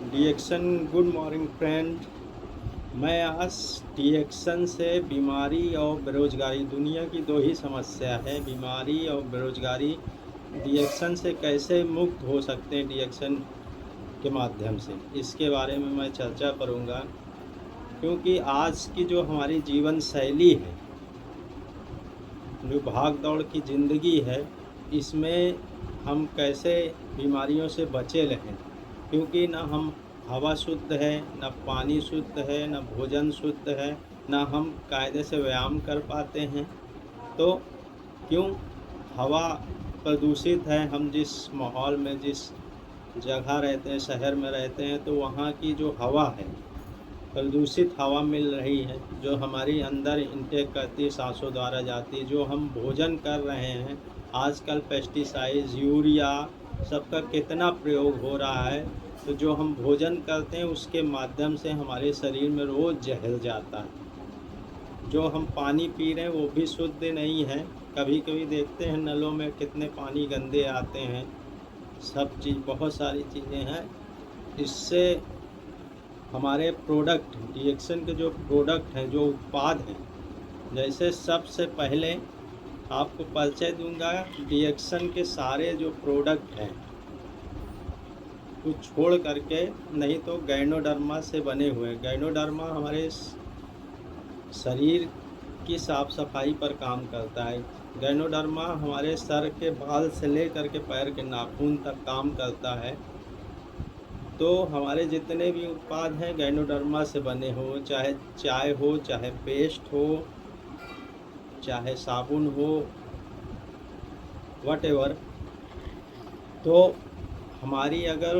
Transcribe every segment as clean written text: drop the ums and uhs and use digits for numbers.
डिएक्शन। Good morning friend. मैं आज डिएक्शन से बीमारी और बेरोजगारी, दुनिया की दो ही समस्या है, बीमारी और बेरोजगारी। डिएक्शन से कैसे मुक्त हो सकते हैं, डिएक्शन के माध्यम से, इसके बारे में मैं चर्चा करूंगा। क्योंकि आज की जो हमारी जीवन शैली है, जो भाग दौड़ की ज़िंदगी है, इसमें हम कैसे बीमारियों से बचे रहें। क्योंकि ना हम हवा शुद्ध है, ना पानी शुद्ध है, ना भोजन शुद्ध है, ना हम कायदे से व्यायाम कर पाते हैं। तो क्यों हवा प्रदूषित है। हम जिस माहौल में, जिस जगह रहते हैं, शहर में रहते हैं, तो वहाँ की जो हवा है, प्रदूषित हवा मिल रही है, जो हमारी अंदर इंटेक करती है, सांसों द्वारा जाती है। जो हम भोजन कर रहे हैं, आजकल पेस्टिसाइड्स, यूरिया सबका कितना प्रयोग हो रहा है। तो जो हम भोजन करते हैं, उसके माध्यम से हमारे शरीर में रोज़ जहर जाता है। जो हम पानी पी रहे हैं वो भी शुद्ध नहीं है। कभी कभी देखते हैं नलों में कितने पानी गंदे आते हैं। सब चीज़, बहुत सारी चीज़ें हैं। इससे हमारे प्रोडक्ट, डिएक्शन के जो प्रोडक्ट हैं, जो उत्पाद हैं, जैसे सबसे पहले आपको परिचय दूंगा डिएक्शन के सारे जो प्रोडक्ट हैं, कुछ छोड़ करके, नहीं तो गैनोडर्मा से बने हुए। गैनोडर्मा हमारे शरीर की साफ सफाई पर काम करता है। गैनोडर्मा हमारे सर के बाल से लेकर के पैर के नाखून तक काम करता है। तो हमारे जितने भी उत्पाद हैं गैनोडर्मा से बने हो, चाहे चाय हो, चाहे पेस्ट हो, चाहे साबुन हो, वटेवर। तो हमारी अगर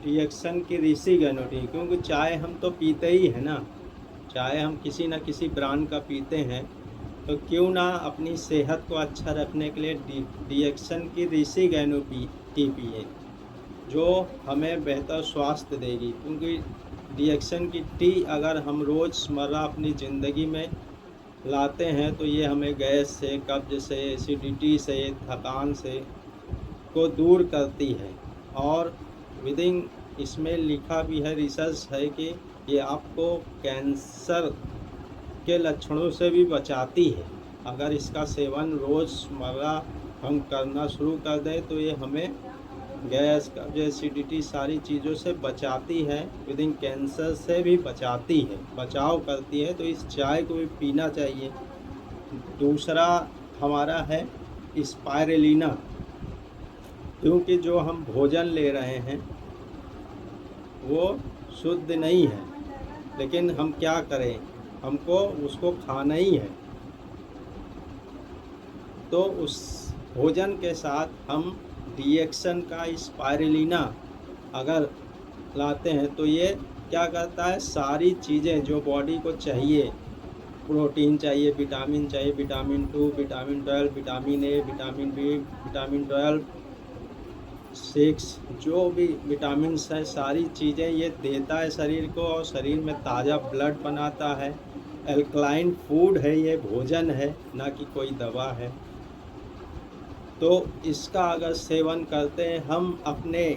डिएक्शन की ऋषि गैनोडी, क्योंकि चाय हम तो पीते ही है ना, चाय हम किसी न किसी ब्रांड का पीते हैं, तो क्यों ना अपनी सेहत को अच्छा रखने के लिए डिएक्शन की ऋषि गैनो टी पिए, जो हमें बेहतर स्वास्थ्य देगी। क्योंकि डिएक्शन की टी अगर हम रोज़मर्रा अपनी ज़िंदगी में लाते हैं, तो ये हमें गैस से, कब्ज से, एसिडिटी से, थकान से को दूर करती है। और विदिन इसमें लिखा भी है, रिसर्च है, कि ये आपको कैंसर के लक्षणों से भी बचाती है। अगर इसका सेवन रोज़मर्रा हम करना शुरू कर दें, तो ये हमें गैस, कब्ज, एसिडिटी सारी चीज़ों से बचाती है, विदिन कैंसर से भी बचाती है, बचाव करती है। तो इस चाय को भी पीना चाहिए। दूसरा हमारा है स्पायरुलिना। क्योंकि जो हम भोजन ले रहे हैं वो शुद्ध नहीं है, लेकिन हम क्या करें, हमको उसको खाना ही है। तो उस भोजन के साथ हम डिएक्शन का स्पायरुलिना अगर लाते हैं, तो ये क्या करता है, सारी चीज़ें जो बॉडी को चाहिए, प्रोटीन चाहिए, विटामिन चाहिए, vitamin 2, vitamin 12, vitamin A, vitamin B, vitamin 12, 6, जो भी विटामिन्स हैं, सारी चीज़ें ये देता है शरीर को, और शरीर में ताज़ा ब्लड बनाता है। एल्कलाइन फूड है, ये भोजन है, ना कि कोई दवा है। तो इसका अगर सेवन करते हैं हम अपने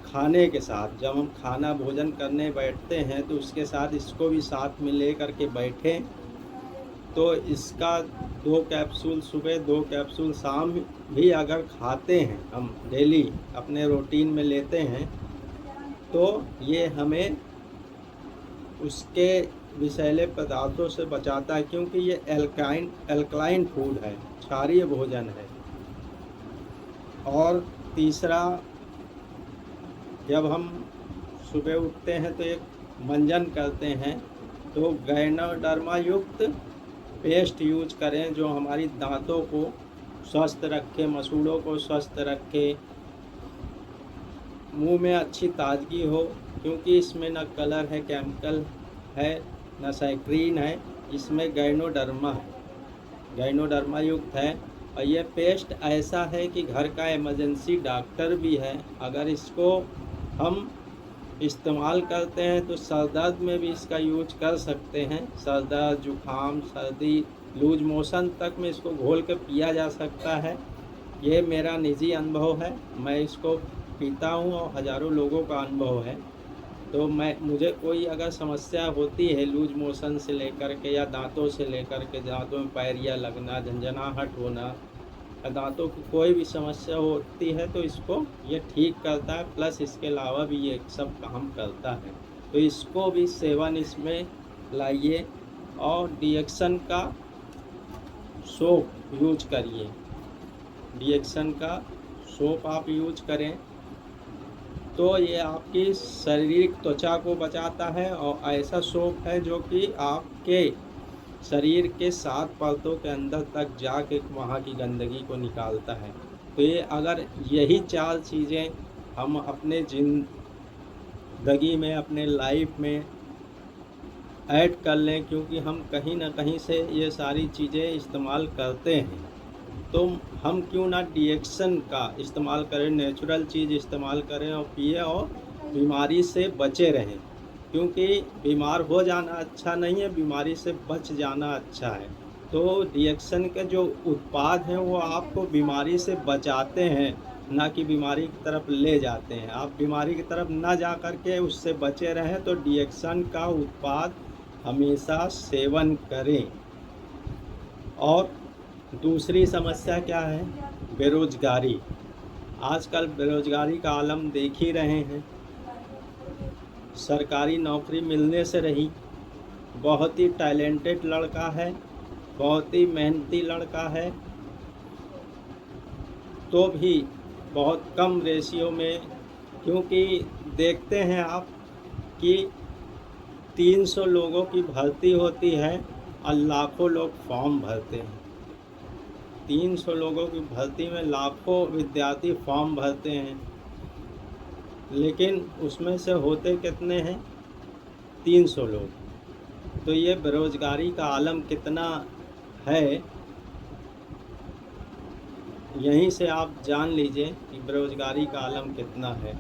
खाने के साथ, जब हम खाना भोजन करने बैठते हैं, तो उसके साथ इसको भी साथ में ले करके बैठें, तो इसका 2 कैप्सूल सुबह, 2 कैप्सूल शाम भी अगर खाते हैं, हम डेली अपने रूटीन में लेते हैं, तो ये हमें उसके विषैले पदार्थों से बचाता है। क्योंकि ये एल्कलाइन फूड है, क्षारीय भोजन है। और तीसरा, जब हम सुबह उठते हैं तो एक मंजन करते हैं, तो गैनोडर्मा युक्त पेस्ट यूज करें, जो हमारी दांतों को स्वस्थ रखे, मसूड़ों को स्वस्थ रखे, मुंह में अच्छी ताजगी हो। क्योंकि इसमें न कलर है, केमिकल है, न साइक्रीन है, इसमें गैनोडर्मा है, गैनोडर्मा युक्त है। और ये पेस्ट ऐसा है कि घर का इमरजेंसी डॉक्टर भी है। अगर इसको हम इस्तेमाल करते हैं तो सर दर्द में भी इसका यूज कर सकते हैं। सर दर्द, जुखाम, सर्दी, लूज मोशन तक में इसको घोल कर पिया जा सकता है। ये मेरा निजी अनुभव है, मैं इसको पीता हूँ और हज़ारों लोगों का अनुभव है। तो मुझे कोई अगर समस्या होती है लूज मोशन से लेकर के या दांतों से लेकर के, दांतों में पैरिया लगना, झंझनाहट होना, या दांतों की कोई भी समस्या होती है तो इसको ये ठीक करता है, प्लस इसके अलावा भी ये सब काम करता है। तो इसको भी सेवन इसमें लाइए और डिएक्शन का सोप यूज करिए। डिएक्शन का सोप आप यूज करें तो ये आपकी शारीरिक त्वचा को बचाता है और ऐसा सोप है जो कि आपके शरीर के 7 परतों के अंदर तक जाके वहाँ की गंदगी को निकालता है। तो ये अगर यही 4 चीज़ें हम अपने ज़िंदगी में, अपने लाइफ में ऐड कर लें, क्योंकि हम कहीं ना कहीं से ये सारी चीज़ें इस्तेमाल करते हैं, तो हम क्यों ना डिएक्शन का इस्तेमाल करें, नेचुरल चीज़ इस्तेमाल करें और पिए और बीमारी से बचे रहें। क्योंकि बीमार हो जाना अच्छा नहीं है, बीमारी से बच जाना अच्छा है। तो डिएक्शन के जो उत्पाद हैं वो आपको बीमारी से बचाते हैं, ना कि बीमारी की तरफ ले जाते हैं। आप बीमारी की तरफ ना जा कर के उससे बचे रहें, तो डिएक्शन का उत्पाद हमेशा सेवन करें। और दूसरी समस्या क्या है? बेरोजगारी। आजकल बेरोजगारी का आलम देख ही रहे हैं। सरकारी नौकरी मिलने से रही, बहुत ही टैलेंटेड लड़का है, बहुत ही मेहनती लड़का है, तो भी बहुत कम रेशियो में, क्योंकि देखते हैं आप कि 300 लोगों की भर्ती होती है और लाखों लोग फॉर्म भरते हैं। 300 लोगों की भर्ती में लाखों विद्यार्थी फॉर्म भरते हैं, लेकिन उसमें से होते कितने हैं? 300 लोग। तो ये बेरोजगारी का आलम कितना है, यहीं से आप जान लीजिए कि बेरोजगारी का आलम कितना है।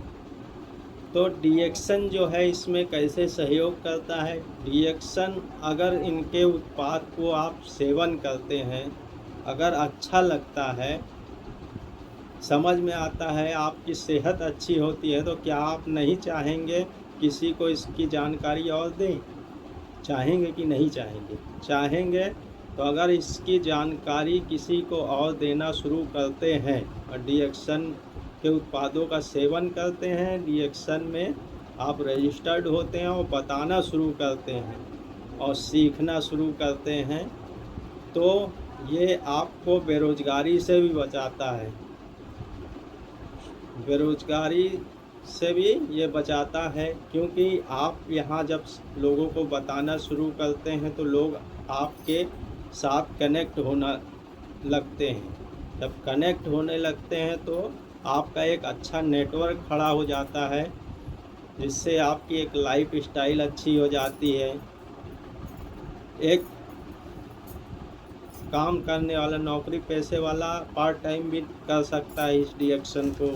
तो डिएक्शन जो है इसमें कैसे सहयोग करता है? डिएक्शन अगर इनके उत्पाद को आप सेवन करते हैं, अगर अच्छा लगता है, समझ में आता है, आपकी सेहत अच्छी होती है, तो क्या आप नहीं चाहेंगे किसी को इसकी जानकारी और दें? चाहेंगे कि नहीं चाहेंगे? चाहेंगे। तो अगर इसकी जानकारी किसी को और देना शुरू करते हैं और डिएक्शन के उत्पादों का सेवन करते हैं, डिएक्शन में आप रजिस्टर्ड होते हैं और बताना शुरू करते हैं और सीखना शुरू करते हैं, तो ये आपको बेरोजगारी से भी बचाता है। बेरोजगारी से भी ये बचाता है, क्योंकि आप यहाँ जब लोगों को बताना शुरू करते हैं तो लोग आपके साथ कनेक्ट होना लगते हैं। जब कनेक्ट होने लगते हैं तो आपका एक अच्छा नेटवर्क खड़ा हो जाता है, जिससे आपकी एक लाइफ स्टाइल अच्छी हो जाती है। एक काम करने वाला, नौकरी पेशे वाला पार्ट टाइम भी कर सकता है इस डिएक्शन को।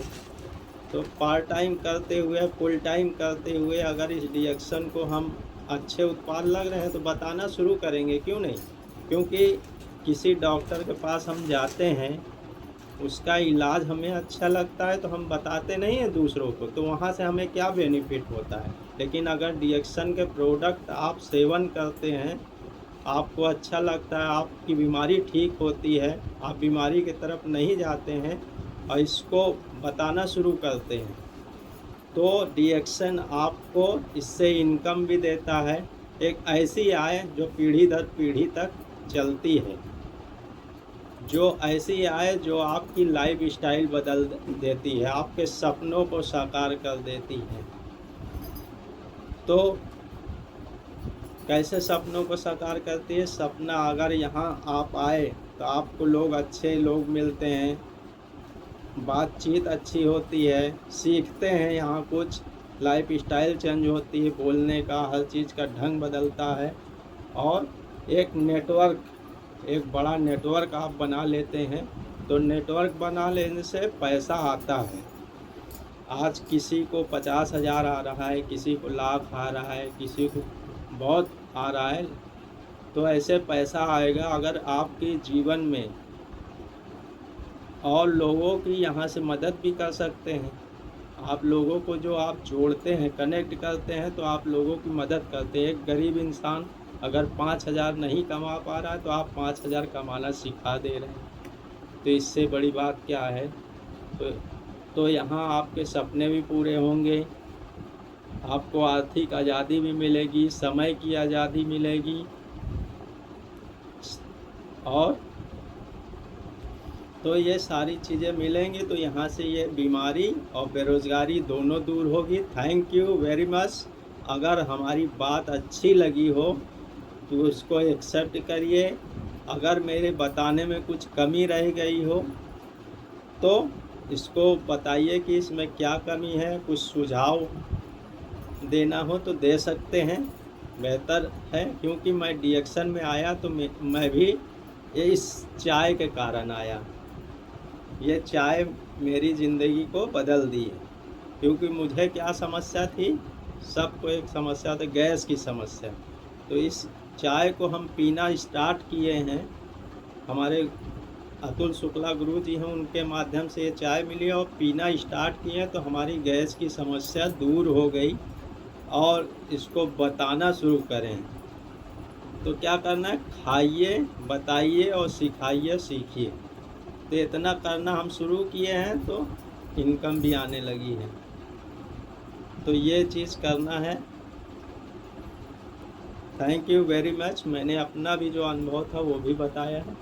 तो पार्ट टाइम करते हुए, फुल टाइम करते हुए अगर इस डिएक्शन को हम अच्छे उत्पाद लग रहे हैं तो बताना शुरू करेंगे, क्यों नहीं? क्योंकि किसी डॉक्टर के पास हम जाते हैं, उसका इलाज हमें अच्छा लगता है तो हम बताते नहीं हैं दूसरों को, तो वहाँ से हमें क्या बेनिफिट होता है। लेकिन अगर डिएक्शन के प्रोडक्ट आप सेवन करते हैं, आपको अच्छा लगता है, आपकी बीमारी ठीक होती है, आप बीमारी की तरफ नहीं जाते हैं और इसको बताना शुरू करते हैं, तो डिएक्शन आपको इससे इनकम भी देता है। एक ऐसी आय जो पीढ़ी दर पीढ़ी तक चलती है, जो ऐसी आय जो आपकी लाइफ स्टाइल बदल देती है, आपके सपनों को साकार कर देती है। तो कैसे सपनों को साकार करती है? सपना, अगर यहाँ आप आए तो आपको लोग, अच्छे लोग मिलते हैं, बातचीत अच्छी होती है, सीखते हैं यहाँ कुछ, लाइफ स्टाइल चेंज होती है, बोलने का, हर चीज़ का ढंग बदलता है और एक नेटवर्क, एक बड़ा नेटवर्क आप बना लेते हैं। तो नेटवर्क बना लेने से पैसा आता है। आज किसी को 50,000 आ रहा है, किसी को लाख आ रहा है, किसी को बहुत आ रहा है, तो ऐसे पैसा आएगा अगर आपके जीवन में और लोगों की यहाँ से मदद भी कर सकते हैं। आप लोगों को जो आप जोड़ते हैं, कनेक्ट करते हैं, तो आप लोगों की मदद करते हैं। एक गरीब इंसान अगर 5,000 नहीं कमा पा रहा है तो आप 5,000 कमाना सिखा दे रहे हैं। तो इससे बड़ी बात क्या है? तो यहाँ आपके सपने भी पूरे होंगे, आपको आर्थिक आज़ादी भी मिलेगी, समय की आज़ादी मिलेगी, और तो ये सारी चीज़ें मिलेंगी, तो यहाँ से ये बीमारी और बेरोज़गारी दोनों दूर होगी। Thank you very much. अगर हमारी बात अच्छी लगी हो तो उसको एक्सेप्ट करिए। अगर मेरे बताने में कुछ कमी रह गई हो तो इसको बताइए कि इसमें क्या कमी है। कुछ सुझाव देना हो तो दे सकते हैं, बेहतर है। क्योंकि मैं डिएक्शन में आया तो मैं भी इस चाय के कारण आया। ये चाय मेरी ज़िंदगी को बदल दी है। क्योंकि मुझे क्या समस्या थी, सबको एक समस्या थी, गैस की समस्या। तो इस चाय को हम पीना स्टार्ट किए हैं, हमारे अतुल शुक्ला गुरु जी हैं, उनके माध्यम से ये चाय मिली और पीना स्टार्ट किए तो हमारी गैस की समस्या दूर हो गई। और इसको बताना शुरू करें तो क्या करना है, खाइए, बताइए और सिखाइए, सीखिए। तो इतना करना हम शुरू किए हैं तो इनकम भी आने लगी है। तो ये चीज़ करना है। Thank you very much. मैंने अपना भी जो अनुभव था वो भी बताया है।